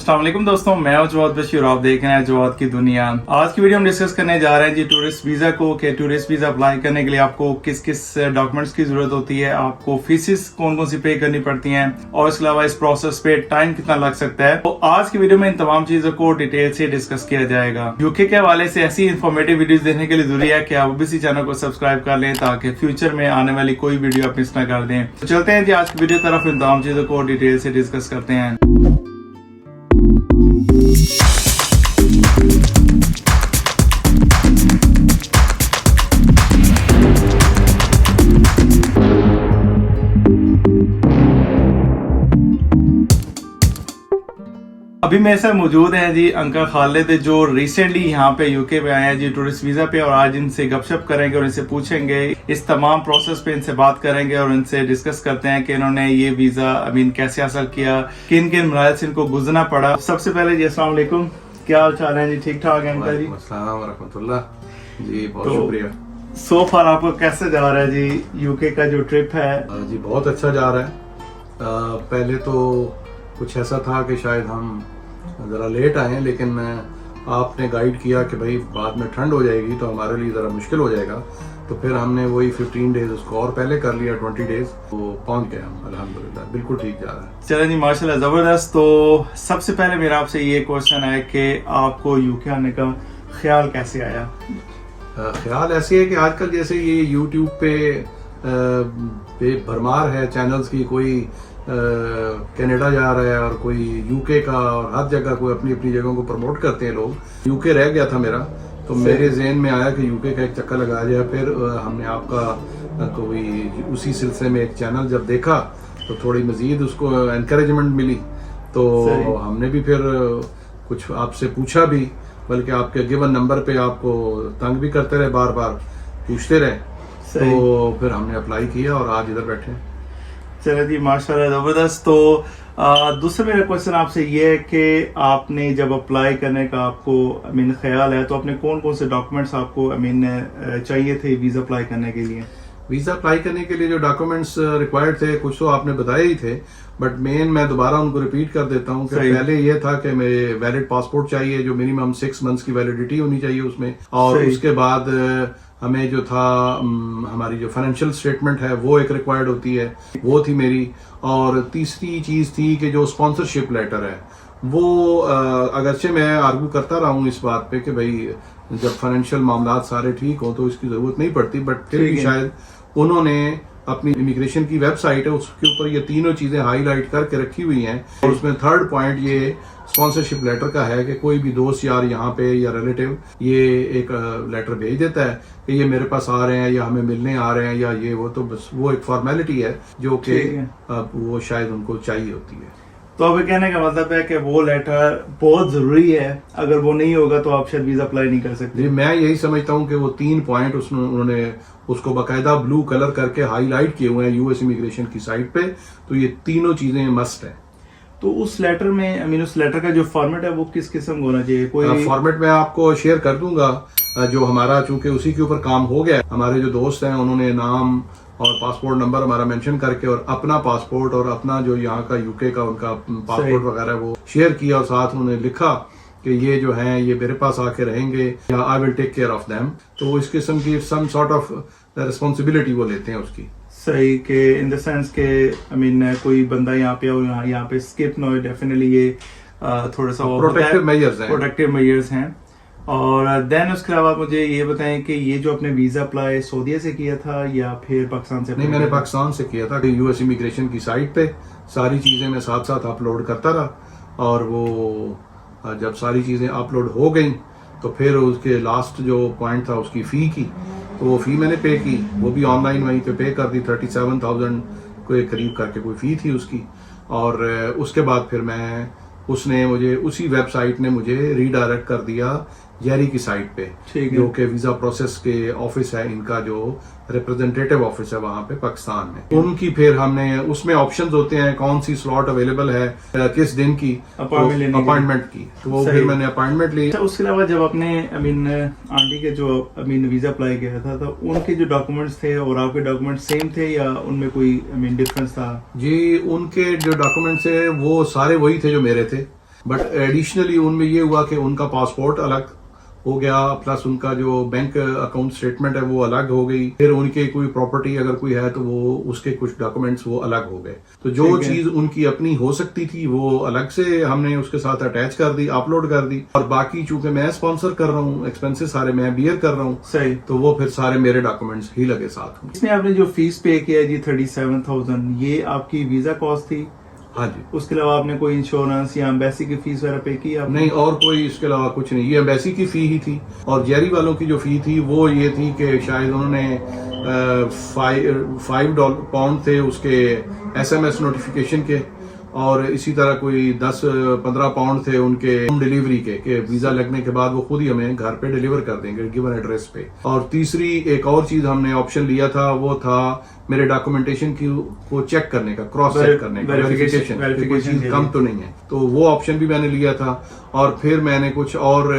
अस्सलाम वालेकुम दोस्तों, मैं हूं जवाद बशीर, आप देख रहे हैं जवाद की दुनिया। आज की वीडियो हम डिस्कस करने जा रहे हैं जी टूरिस्ट वीजा को कि टूरिस्ट वीजा अप्लाई करने के लिए आपको किस किस डॉक्यूमेंट्स की जरूरत होती है, आपको फीसिस कौन कौन सी पे करनी पड़ती हैं और इसके अलावा इस प्रोसेस पे टाइम कितना लग सकता है। तो आज की वीडियो में इन तमाम चीजों को डिटेल से डिस्कस किया जाएगा। यूके के हवाले से ऐसी इन्फॉर्मेटिव वीडियो देखने के लिए जरूरी है कि आप इसी चैनल को सब्सक्राइब कर लें ताकि फ्यूचर में आने वाली कोई वीडियो आप मिस न कर दें। तो चलते हैं जी आज की वीडियो तरफ, इन तमाम चीजों को डिटेल से डिस्कस करते हैं। अभी मेरे साथ मौजूद हैं जी अंकल खालिद, जो रिसेंटली यहाँ पे यूके पे आए हैं जी टूरिस्ट वीजा पे, और आज इनसे गपशप करेंगे और इनसे पूछेंगे इस तमाम प्रोसेस पे, इनसे बात करेंगे और इनसे डिस्कस करते हैं कि इन्होंने ये वीजा कैसे हासिल किया, किन किन मराहल से इनको गुजरना पड़ा। सबसे पहले जी अस्सलाम वालेकुम, क्या हाल चाल है जी? ठीक ठाक है अंकल जी? अस्सलाम रहमतुल्लाह जी, बहुत शुक्रिया। सो फार आपको कैसे जा रहा है जी यूके का जो ट्रिप है? जी बहुत अच्छा जा रहा है। पहले तो कुछ ऐसा था कि शायद हम ज़रा लेट आए, लेकिन आपने गाइड किया कि भाई बाद में ठंड हो जाएगी तो हमारे लिए ज़रा मुश्किल हो जाएगा, तो फिर हमने वही 15 डेज उसको और पहले कर लिया, 20 डेज, तो पहुंच गए हम अल्हम्दुलिल्लाह। बिल्कुल ठीक जा रहा है। चलो जी माशाल्लाह, ज़बरदस्त। तो सबसे पहले मेरा आपसे ये क्वेश्चन है कि आपको यूके आने का ख्याल कैसे आया? ख्याल ऐसे है कि आजकल जैसे ये यूट्यूब पे भरमार है चैनल्स की, कोई कनाडा जा रहा है और कोई यूके का, और हर जगह कोई अपनी अपनी जगहों को प्रमोट करते हैं लोग। यूके रह गया था मेरा, तो मेरे जहन में आया कि यूके का एक चक्कर लगा जाए। फिर हमने आपका कोई उसी सिलसिले में एक चैनल जब देखा तो थोड़ी मजीद उसको एनकरेजमेंट मिली, तो हमने भी फिर कुछ आपसे पूछा भी, बल्कि आपके गिवन नंबर पे आपको तंग भी करते रहे, बार बार पूछते रहे, तो फिर हमने अप्लाई किया और आज इधर बैठे हैं। चलो जी माशाल्लाह, जबरदस्त। तो दूसरा मेरा क्वेश्चन आपसे ये है कि आपने जब अप्लाई करने का आपको ख्याल है, तो आपने कौन कौन से डॉक्यूमेंट्स आपको चाहिए थे वीजा अप्लाई करने के लिए? वीजा अप्लाई करने के लिए जो डॉक्यूमेंट्स रिक्वायर्ड थे कुछ तो आपने बताए ही थे, बट मेन मैं दोबारा उनको रिपीट कर देता हूँ कि पहले ये था कि मेरे वैलिड पासपोर्ट चाहिए, जो मिनिमम 6 मंथ्स की वैलिडिटी होनी चाहिए उसमें, और उसके बाद हमें जो था हमारी जो फाइनेंशियल स्टेटमेंट है वो एक रिक्वायर्ड होती है, वो थी मेरी। और तीसरी चीज थी कि जो स्पॉन्सरशिप लेटर है वो, अगरचे मैं आर्गू करता रहा हूँ इस बात पे कि भाई जब फाइनेंशियल मामला सारे ठीक हो तो इसकी जरूरत नहीं पड़ती, बट फिर भी शायद उन्होंने अपनी इमिग्रेशन की वेबसाइट है उसके ऊपर ये तीनों चीजें हाईलाइट करके रखी हुई हैं, और उसमें थर्ड पॉइंट ये स्पॉन्सरशिप लेटर का है कि कोई भी दोस्त यार यहाँ पे या रिलेटिव ये एक लेटर भेज देता है कि ये मेरे पास आ रहे हैं या हमें मिलने आ रहे हैं या ये वो, तो बस वो एक फॉर्मेलिटी है जो कि वो शायद उनको चाहिए होती है। तो अभी कहने का मतलब है कि वो लेटर बहुत जरूरी है, अगर वो नहीं होगा तो आप शायद वीजा अप्लाई नहीं कर सकते। मैं यही समझता हूँ कि वो 3 पॉइंट उन्होंने उसको बाकायदा ब्लू कलर करके हाईलाइट किए हुए हैं यूएस इमिग्रेशन की साइट पे, तो ये तीनों चीजें मस्ट है। तो उस लेटर में उस लेटर का जो फॉर्मेट है वो किस किस्म का होना चाहिए? कोई फॉर्मेट मैं आपको शेयर कर दूंगा, जो हमारा चूंकि उसी के ऊपर काम हो गया, हमारे जो दोस्त हैं उन्होंने नाम और पासपोर्ट नंबर हमारा मेंशन करके और अपना पासपोर्ट और अपना जो यहाँ का यूके का उनका पासपोर्ट वगैरह वो शेयर किया, और साथ उन्होंने लिखा कि ये जो हैं ये मेरे पास आके रहेंगे या I will take care of them. तो इस किस्म की सम सॉर्ट ऑफ रिस्पॉन्सिबिलिटी वो लेते हैं उसकी। सही के इन द सेंस के कोई बंदा यहाँ पे और यहाँ पे स्किप ना हो, डेफिनेटली ये थोड़ा सा प्रोटेक्टिव मेजर्स हैं। और देन उसके अलावा मुझे ये बताएं कि ये जो अपने वीजा अप्लाई सऊदीया से किया था या फिर पाकिस्तान से? नहीं, मैंने पाकिस्तान से किया था। यूएस इमिग्रेशन की साइट पे सारी चीजें मैं साथ साथ अपलोड करता रहा, और वो जब सारी चीजें अपलोड हो गई तो फिर उसके लास्ट जो पॉइंट था उसकी फी की, तो वो फी मैंने पे की, वो भी ऑनलाइन वहीं पे कर दी, 37,000 के करीब करके कोई फी थी उसकी। और उसके बाद फिर उसने मुझे उसी वेबसाइट ने मुझे रीडायरेक्ट कर दिया जेरी की साइट पे, जो कि वीजा प्रोसेस के ऑफिस है इनका, जो रिप्रेजेंटेटिव ऑफिस है वहां पे पाकिस्तान में। उनकी फिर हमने उसमें ऑप्शंस होते हैं कौन सी स्लॉट अवेलेबल है किस दिन की अपॉइंटमेंट की, तो वो फिर मैंने अपॉइंटमेंट ली। उसके अलावा जब आपने आंटी के जो वीजा अप्लाई किया था तो उनके जो डॉक्यूमेंट्स थे और आपके डॉक्यूमेंट सेम थे या उनमें कोई डिफरेंस था? जी, उनके जो डॉक्यूमेंट्स है वो सारे वही थे जो मेरे थे, बट एडिशनली उनमें ये हुआ कि उनका पासपोर्ट अलग हो गया, प्लस उनका जो बैंक अकाउंट स्टेटमेंट है वो अलग हो गई, फिर उनके कोई प्रॉपर्टी अगर कोई है तो वो उसके कुछ डॉक्यूमेंट्स वो अलग हो गए। तो जो चीज उनकी अपनी हो सकती थी वो अलग से हमने उसके साथ अटैच कर दी, अपलोड कर दी, और बाकी चूंकि मैं स्पॉन्सर कर रहा हूँ, एक्सपेंसेस सारे मैं बियर कर रहा हूँ, सही, तो वो फिर सारे मेरे डॉक्यूमेंट्स ही लगे साथ में। इसमें आपने जो फीस पे किया जी 37,000, ये आपकी वीजा कॉस्ट थी? हाँ जी। उसके अलावा आपने कोई इंश्योरेंस या एम्बेसी की फीस वगैरह पे की आपने? नहीं, और कोई इसके अलावा कुछ नहीं। ये एम्बेसी की फी ही थी, और जेरी वालों की जो फी थी वो ये थी कि शायद उन्होंने £5 थे उसके SMS नोटिफिकेशन के, और इसी तरह कोई 10-15 पाउंड थे उनके होम डिलीवरी के वीजा लगने के बाद वो खुद ही हमें घर पे डिलीवर कर देंगे गिवन एड्रेस पे। और तीसरी एक और चीज हमने ऑप्शन लिया था, वो था मेरे डॉक्यूमेंटेशन की को चेक करने का, क्रॉस चेक करने का, वेरिफिकेशन, कोई चीज कम तो नहीं है, तो वो ऑप्शन भी मैंने लिया था। और फिर मैंने कुछ और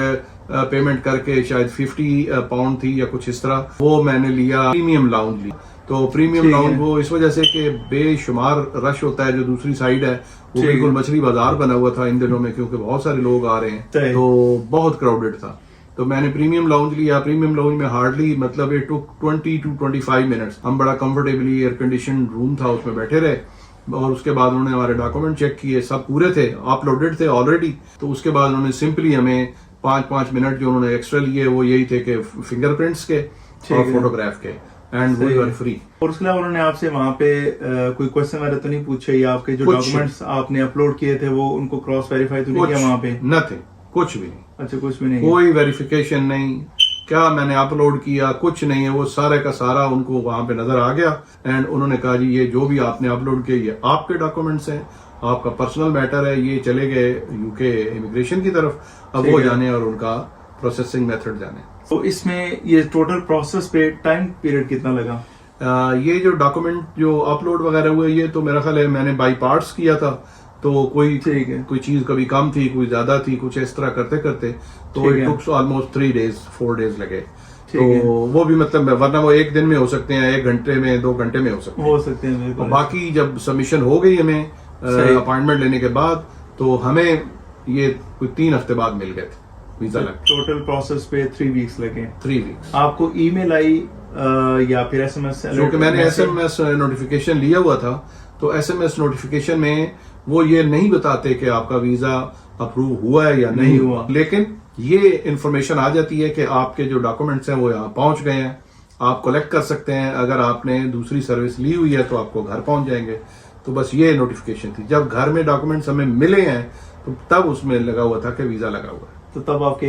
पेमेंट करके शायद 50 पाउंड थी या कुछ इस तरह, वो मैंने लिया प्रीमियम लाउंज ली। तो प्रीमियम लाउंज वो इस वजह से कि बेशुमार रश होता है, जो दूसरी साइड है वो बिल्कुल मछली बाजार बना हुआ था इन दिनों में, क्योंकि बहुत सारे लोग आ रहे हैं, तो बहुत क्राउडेड था। तो मैंने प्रीमियम लाउंज लिया। प्रीमियम लाउंज में हार्डली मतलब इट टुक 20 to 25 मिनट्स। हम बड़ा कंफर्टेबली एयर कंडीशन रूम था उसमें बैठे रहे, और उसके बाद उन्होंने हमारे डॉक्यूमेंट चेक किए, सब पूरे थे, अपलोडेड थे ऑलरेडी। तो उसके बाद उन्होंने सिंपली हमें 5-5 मिनट जो उन्होंने एक्स्ट्रा लिए वो यही थे कि फिंगरप्रिंट्स के और फोटोग्राफ के, एंड वी वर फ्री। और उसके अलावा उन्होंने आपसे वहाँ पे कोई क्वेश्चन वगैरह तो नहीं पूछे, या आपके जो डॉक्यूमेंट्स आपने अपलोड किए थे वो उनको क्रॉस वेरीफाई तो नहीं किया वहाँ पे? नथिंग, कुछ भी नहीं। अच्छा, कुछ भी नहीं, कोई वेरिफिकेशन नहीं, क्या मैंने अपलोड किया कुछ नहीं है, वो सारे का सारा उनको वहां पे नजर आ गया। एंड उन्होंने कहा जी ये जो भी आपने अपलोड किया ये आपके डॉक्यूमेंट्स हैं, आपका पर्सनल मैटर है, ये चले गए यूके इमिग्रेशन की तरफ, अब वो जाने और उनका प्रोसेसिंग मेथड जाने। तो इसमें ये टोटल प्रोसेस पे टाइम पीरियड कितना लगा? ये जो डॉक्यूमेंट जो अपलोड वगैरह हुए ये तो मेरा ख्याल है मैंने बाई पार्ट्स किया था, तो कोई चीज कभी कम थी, कोई ज्यादा थी, कुछ इस तरह करते करते तो इट टुक्स ऑलमोस्ट 4 डेज लगे। तो वो भी मतलब वरना वो एक दिन में हो सकते हैं, 1 घंटे में, 2 घंटे में हो सकते हैं। और बाकी जब सबमिशन हो गई हमें अपॉइंटमेंट लेने के बाद, तो हमें ये कोई 3 हफ्ते बाद मिल गए थे वीजा लग। टोटल प्रोसेस पे 3 वीक्स लगे। 3 वीक्स। आपको ईमेल आई या फिर SMS? क्योंकि मैंने SMS नोटिफिकेशन लिया हुआ था, तो SMS नोटिफिकेशन में वो ये नहीं बताते कि आपका वीजा अप्रूव हुआ है या नहीं हुआ, लेकिन ये इंफॉर्मेशन आ जाती है कि आपके जो डॉक्यूमेंट्स हैं वो यहाँ पहुंच गए हैं, आप कलेक्ट कर सकते हैं। अगर आपने दूसरी सर्विस ली हुई है तो आपको घर पहुंच जाएंगे। तो बस ये नोटिफिकेशन थी। जब घर में डॉक्यूमेंट्स हमें मिले हैं तो तब उसमें लगा हुआ था कि वीजा लगा हुआ है। तो तब आपके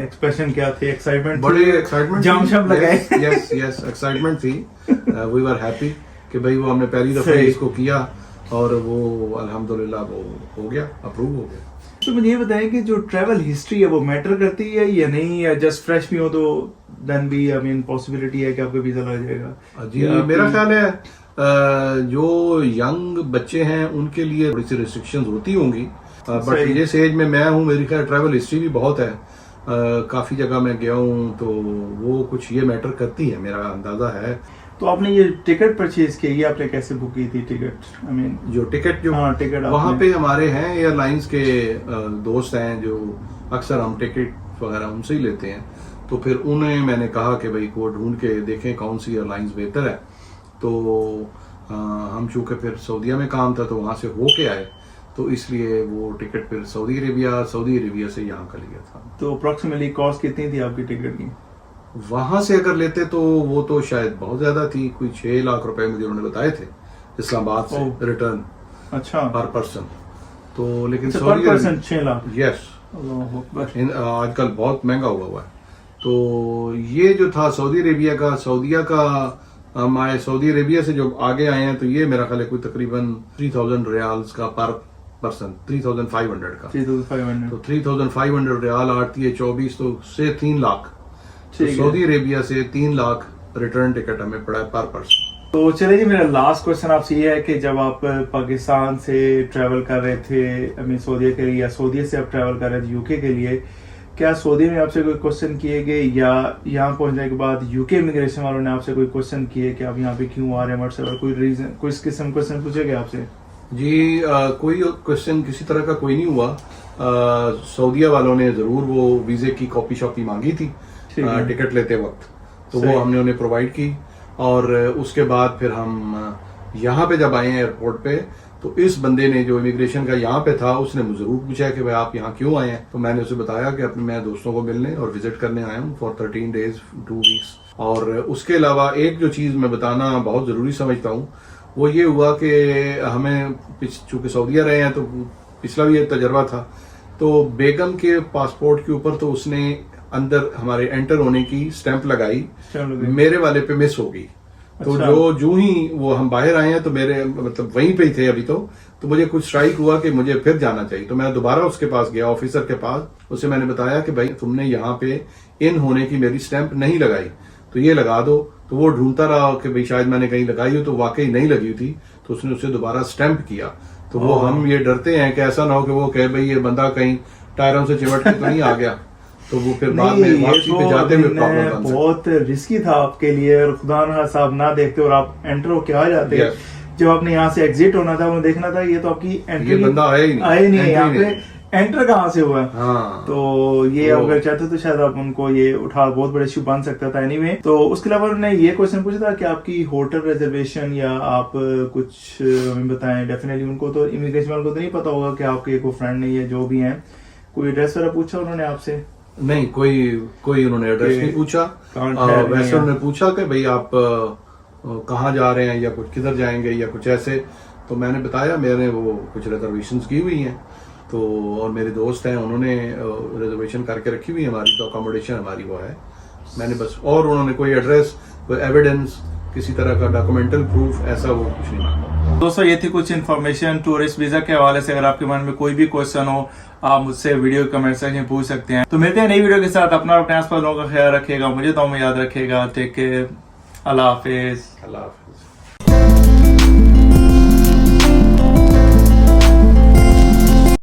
एक्सप्रेशन क्या थे? एक्साइटमेंट? बड़े एक्साइटमेंट, जमशम लगाए। यस एक्साइटमेंट थी। वी वर हैप्पी कि भाई वो हमने पहली दफा इसको किया और वो अल्हम्दुलिल्लाह वो हो गया, अप्रूव हो गया। तो मुझे ये बताएं कि जो ट्रैवल हिस्ट्री है वो मैटर करती है या नहीं, या जस्ट फ्रेश भी हो तो देन भी पॉसिबिलिटी है कि आपको वीजा लग जाएगा? जी मेरा ख्याल है जो यंग बच्चे हैं उनके लिए थोड़ी सी रिस्ट्रिक्शंस होती होंगी, बट जिस एज में मैं हूँ मेरी ख्याल ट्रैवल हिस्ट्री भी बहुत है, काफी जगह मैं गया हूँ, तो वो कुछ ये मैटर करती है, मेरा अंदाजा है। तो आपने ये टिकट परचेज की, ये आपने कैसे बुक की थी टिकट? जो टिकट टिकट वहाँ पे हमारे हैं एयरलाइंस के दोस्त हैं जो अक्सर हम टिकट वगैरह उनसे ही लेते हैं। तो फिर उन्हें मैंने कहा कि भाई को ढूंढ के देखें कौन सी एयरलाइंस बेहतर है। तो हम चूंकि फिर सऊदीया में काम था तो वहां से होके आए, तो इसलिए वो टिकट फिर सऊदी अरेबिया से यहाँ का लिया था। तो अप्रोक्सीमेटली कॉस्ट कितनी थी आपकी टिकट की? वहां से अगर लेते तो वो तो शायद बहुत ज्यादा थी, कोई 6 लाख रुपए मुझे उन्होंने बताए थे इस्लामाबाद से रिटर्न। अच्छा, पर पर्सन। तो लेकिन पर पर्सन 6 लाख? यस, आजकल बहुत महंगा हुआ है। तो ये जो था सऊदी अरेबिया से जो आगे आए हैं, तो ये मेरा ख्याल है कोई तकरीबन 3000 रियाल्स का पर पर्सन, 3500 का। 3500। तो 3500 रियाल आती है 24, तो से 3 लाख। तो सऊदी अरेबिया से 3 लाख रिटर्न टिकट हमें पड़ा है पर पर्सन। तो चलिए जी, मेरा लास्ट क्वेश्चन आपसे ये है कि जब आप पाकिस्तान से ट्रैवल कर रहे थे सऊदीया के लिए, या सऊदीया से आप ट्रैवल कर रहे थे यूके के लिए, क्या सऊदी में आपसे कोई क्वेश्चन किए गए, या यहाँ पहुंचने के बाद यूके इमिग्रेशन वालों ने आपसे कोई क्वेश्चन किए कि आप यहाँ पे क्यों आ रहे हैं, व्हाट्सएवर कोई रीजन, कोई किस्म क्वेश्चन पूछे गए आपसे? जी कोई क्वेश्चन किसी तरह का कोई नहीं हुआ। सऊदीया वालों ने जरूर वो वीजे की कॉपी शॉपी मांगी थी टिकट लेते वक्त, तो वो हमने उन्हें प्रोवाइड की। और उसके बाद फिर हम यहाँ पे जब आए हैं एयरपोर्ट पे, तो इस बंदे ने जो इमिग्रेशन का यहाँ पे था उसने मुझे जरूर पूछा कि भाई आप यहाँ क्यों आए हैं। तो मैंने उसे बताया कि अपने मैं दोस्तों को मिलने और विजिट करने आया हूँ फॉर 13 days 2 weeks। और उसके अलावा एक जो चीज मैं बताना बहुत जरूरी समझता हूँ वो ये हुआ कि हमें चूंकि सऊदीया रहे हैं तो पिछला भी एक तजर्बा था, तो बेगम के पासपोर्ट के ऊपर तो उसने अंदर हमारे एंटर होने की स्टैंप लगाई, मेरे वाले पे मिस हो गई। तो जो ही वो हम बाहर आए हैं तो मेरे मतलब वहीं पे ही थे अभी, तो मुझे कुछ स्ट्राइक हुआ कि मुझे फिर जाना चाहिए। तो मैं दोबारा उसके पास गया, ऑफिसर के पास, उसे मैंने बताया कि भाई तुमने यहाँ पे इन होने की मेरी स्टैंप नहीं लगाई, तो ये लगा दो। तो वो ढूंढता रहा कि भाई शायद मैंने कहीं लगाई हो, तो वाकई नहीं लगी थी, तो उसने उसे दोबारा स्टैंप किया। तो वो हम ये डरते हैं कि ऐसा ना हो कि वो कहे भाई ये बंदा कहीं टायरों से चिमट के तो नहीं आ गया, तो वो फिर बाद में वापसी पे जाते हुए प्रॉब्लम बहुत रिस्की था आपके लिए, और खुदा ना साहब ना देखते और आप एंटर होके आ जाते। जब आपने यहाँ से एग्जिट होना था, उन्हें देखना था ये तो आपकी एंट्री, ये बंदा आया ही नहीं यहाँ पे एंटर कहाँ से हुआ। हाँ, तो ये अगर चाहते तो शायद आप उनको ये उठा बहुत बड़ा इश्यू बन सकता था। एनीवे, तो उसके अलावा उन्होंने ये क्वेश्चन पूछा था कि आपकी होटल रिजर्वेशन या आप कुछ हमें बताएं। डेफिनेटली उनको तो इमिग्रेशन वालों को तो नहीं पता होगा कि आपके कोई फ्रेंड नहीं है, जो भी हैं। कोई एड्रेस वगैरह पूछा उन्होंने आपसे? नहीं, कोई उन्होंने एड्रेस नहीं पूछा। वैसे उन्होंने पूछा कि भाई आप कहाँ जा रहे हैं या कुछ किधर जाएंगे या कुछ ऐसे, तो मैंने बताया मैंने वो कुछ रिजर्वेशंस की हुई हैं, तो और मेरे दोस्त हैं उन्होंने रिजर्वेशन करके रखी हुई है हमारी, तो अकोमोडेशन हमारी वो है। मैंने बस, और उन्होंने कोई एड्रेस, कोई एविडेंस, किसी तरह का डॉक्यूमेंटल प्रूफ ऐसा वो कुछ नहीं मांगा। दोस्तों ये थी कुछ इन्फॉर्मेशन टूरिस्ट वीजा के हवाले से। अगर आपके मन में कोई भी क्वेश्चन हो आप मुझसे वीडियो कमेंट सेक्शन में पूछ सकते हैं। तो मिलते हैं नई वीडियो के साथ। अपना और अपने आसपास लोगों का ख्याल रखिएगा, मुझे तो याद रखिएगा। टेक केयर, अल्लाह हाफिज। अल्लाह हाफिज।